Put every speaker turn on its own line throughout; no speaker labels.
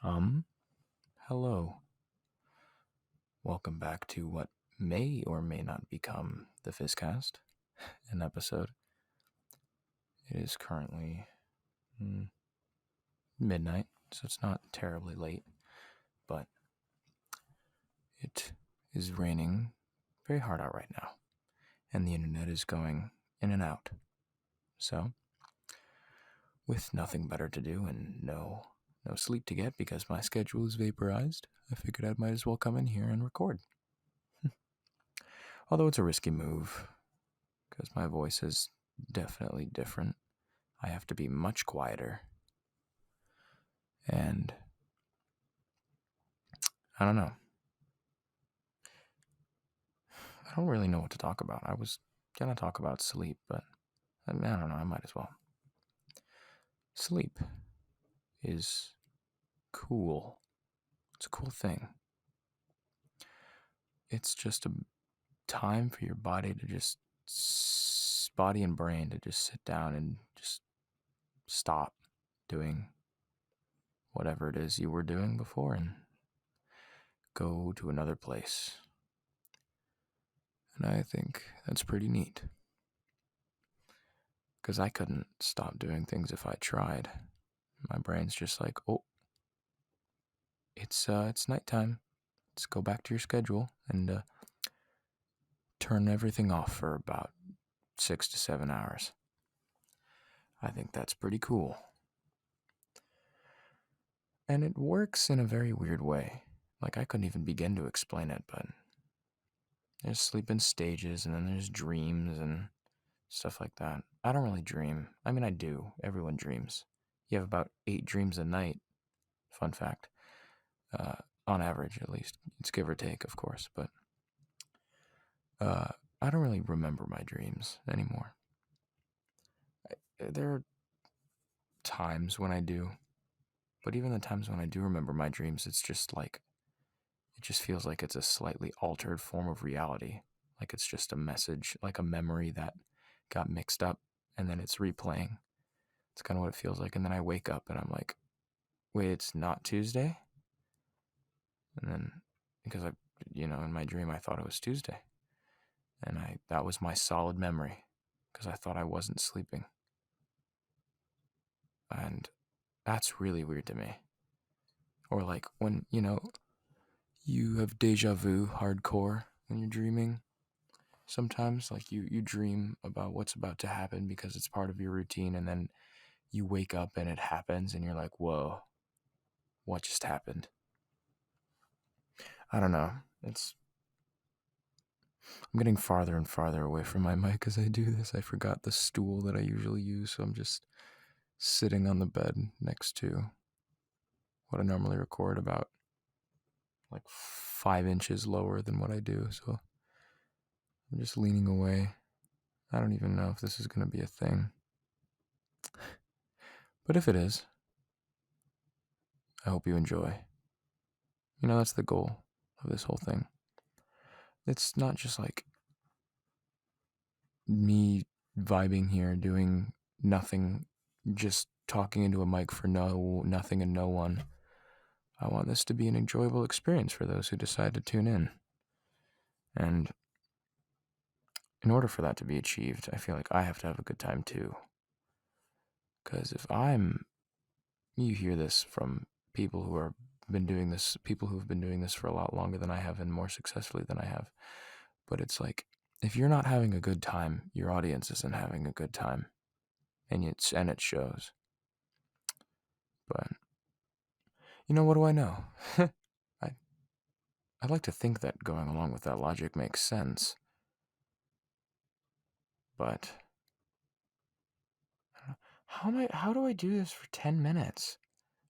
Um, Hello. Welcome back to what may or may not become the Phizcast, an episode. It is currently midnight, so it's not terribly late, but it is raining very hard out right now, and the internet is going in and out. So, with nothing better to do and no sleep to get because my schedule is vaporized, I figured I might as well come in here and record. Although it's a risky move, because my voice is definitely different. I have to be much quieter. And I don't know. I don't really know what to talk about. I was going to talk about sleep, but I don't know. I might as well. Sleep is cool. It's a cool thing. It's just a time for your body to just, body and brain to just sit down and just stop doing whatever it is you were doing before and go to another place. And I think that's pretty neat. Because I couldn't stop doing things if I tried. My brain's just like, oh, it's nighttime. Let's go back to your schedule and turn everything off for about 6 to 7 hours. I think that's pretty cool. And it works in a very weird way. Like, I couldn't even begin to explain it, but there's sleep in stages, and then there's dreams and stuff like that. I don't really dream. I mean, I do. Everyone dreams. You have about 8 dreams a night. Fun fact. On average, at least. It's give or take, of course, but I don't really remember my dreams anymore. There are times when I do, but even the times when I do remember my dreams, it's just like, it just feels like it's a slightly altered form of reality. Like it's just a message, like a memory that got mixed up and then it's replaying. It's kind of what it feels like. And then I wake up and I'm like, wait, it's not Tuesday? And then, because in my dream, I thought it was Tuesday. And that was my solid memory because I thought I wasn't sleeping. And that's really weird to me. Or like when, you have deja vu hardcore when you're dreaming. Sometimes like you dream about what's about to happen because it's part of your routine, and then you wake up and it happens and you're like, whoa, what just happened? I don't know. I'm getting farther and farther away from my mic as I do this. I forgot the stool that I usually use, so I'm just sitting on the bed next to what I normally record, about like 5 inches lower than what I do. So I'm just leaning away. I don't even know if this is going to be a thing. But if it is, I hope you enjoy. That's the goal of this whole thing. It's not just like me vibing here, doing nothing, just talking into a mic for nothing and no one. I want this to be an enjoyable experience for those who decide to tune in. And in order for that to be achieved, I feel like I have to have a good time too. Because you hear this from people who have been doing this for a lot longer than I have and more successfully than I have. But it's like, if you're not having a good time, your audience isn't having a good time. And it shows. But, what do I know? I'd like to think that going along with that logic makes sense. But how do I do this for 10 minutes?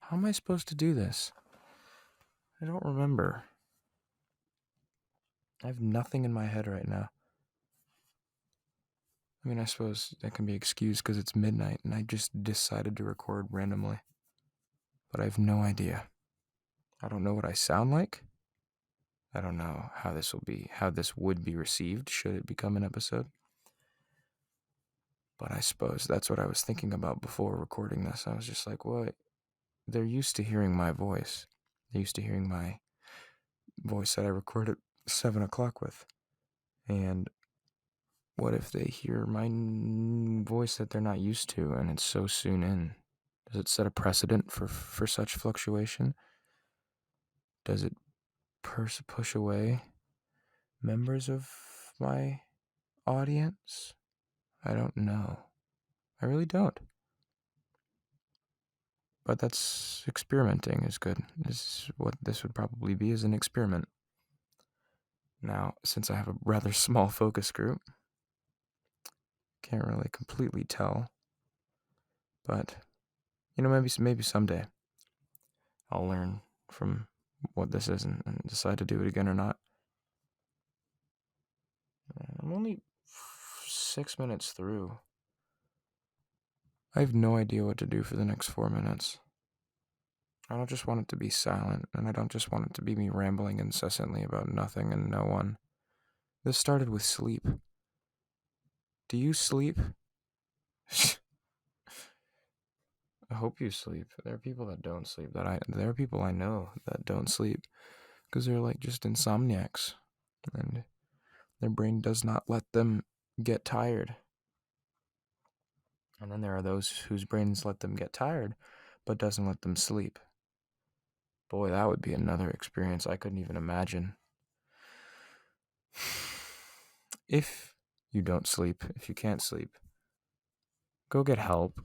How am I supposed to do this? I don't remember. I have nothing in my head right now. I mean, I suppose that can be excused because it's midnight and I just decided to record randomly. But I have no idea. I don't know what I sound like. I don't know how this would be received should it become an episode. But I suppose that's what I was thinking about before recording this. I was just like, what? they're used to hearing my voice. They're used to hearing my voice that I record at 7 o'clock with. And what if they hear my voice that they're not used to and it's so soon in? Does it set a precedent for such fluctuation? Does it push away members of my audience? I don't know. I really don't. But that's experimenting is good. This is what this would probably be, is an experiment. Now, since I have a rather small focus group, can't really completely tell. But, maybe someday I'll learn from what this is and decide to do it again or not. I'm only 6 minutes through. I have no idea what to do for the next 4 minutes. I don't just want it to be silent, and I don't just want it to be me rambling incessantly about nothing and no one. This started with sleep. Do you sleep? I hope you sleep. There are people that don't sleep. There are people I know that don't sleep because they're like just insomniacs, and their brain does not let them get tired. And then there are those whose brains let them get tired, but doesn't let them sleep. Boy, that would be another experience I couldn't even imagine. If you don't sleep, if you can't sleep, go get help,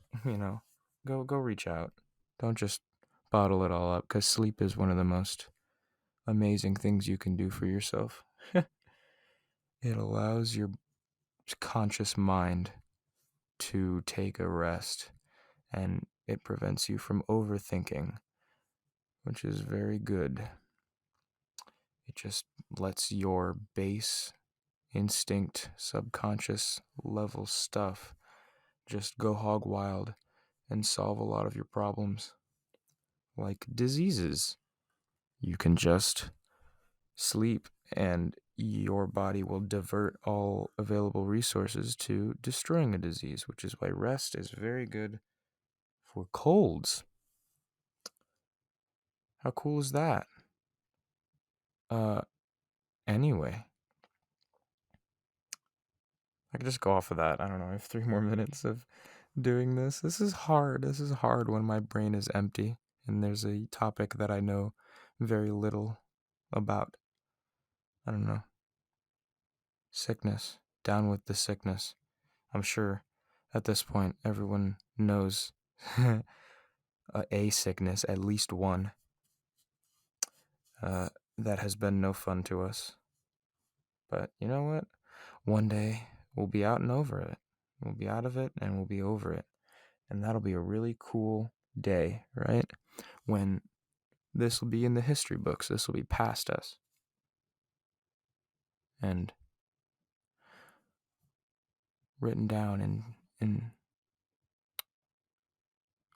Go reach out. Don't just bottle it all up, because sleep is one of the most amazing things you can do for yourself. It allows your conscious mind to take a rest, and it prevents you from overthinking, which is very good. It just lets your base instinct, subconscious level stuff just go hog wild and solve a lot of your problems. Like diseases. You can just sleep and your body will divert all available resources to destroying a disease, which is why rest is very good for colds. How cool is that? Anyway, I could just go off of that. I don't know. I have 3 more minutes of doing this. This is hard. This is hard when my brain is empty and there's a topic that I know very little about. I don't know. Sickness. Down with the sickness. I'm sure at this point everyone knows a sickness, at least one, that has been no fun to us. But you know what? One day we'll be out and over it. We'll be out of it and we'll be over it. And that'll be a really cool day, right? When this will be in the history books. This will be past us. And written down in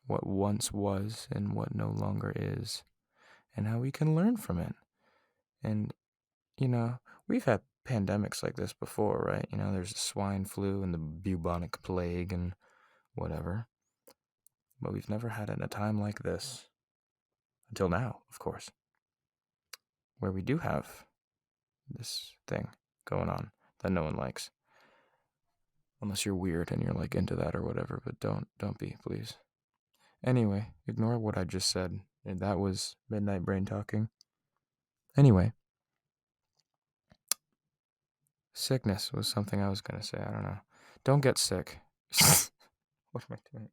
what once was and what no longer is, and how we can learn from it. And, we've had pandemics like this before, right? There's the swine flu and the bubonic plague and whatever. But we've never had it in a time like this. Until now, of course. Where we do have this thing going on that no one likes. Unless you're weird and you're like into that or whatever, but don't be, please. Anyway, ignore what I just said. That was Midnight Brain talking. Anyway, sickness was something I was going to say. I don't know. Don't get sick. What am I doing?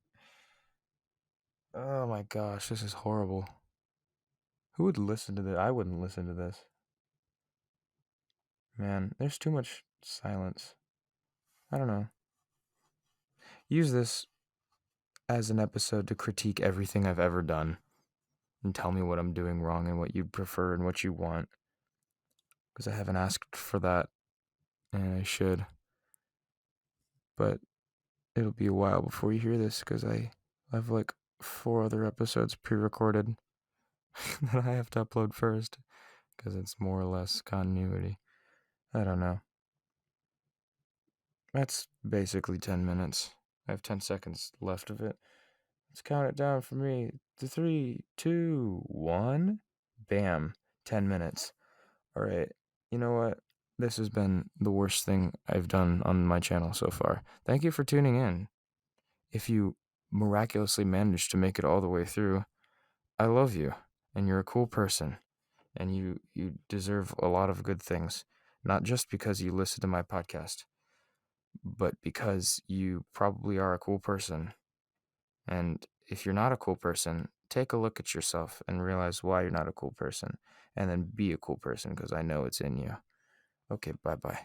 Oh my gosh, this is horrible. Who would listen to this? I wouldn't listen to this. Man, there's too much silence. I don't know. Use this as an episode to critique everything I've ever done and tell me what I'm doing wrong and what you prefer and what you want. Because I haven't asked for that, and I should. But it'll be a while before you hear this because I have like 4 other episodes pre-recorded that I have to upload first because it's more or less continuity. I don't know. That's basically 10 minutes. I have 10 seconds left of it. Let's count it down for me. 3, 2, 1. Bam. 10 minutes. All right. You know what? This has been the worst thing I've done on my channel so far. Thank you for tuning in. If you miraculously managed to make it all the way through, I love you, and you're a cool person, and you deserve a lot of good things, not just because you listen to my podcast, but because you probably are a cool person. And if you're not a cool person, take a look at yourself and realize why you're not a cool person, and then be a cool person, because I know it's in you. Okay, bye-bye.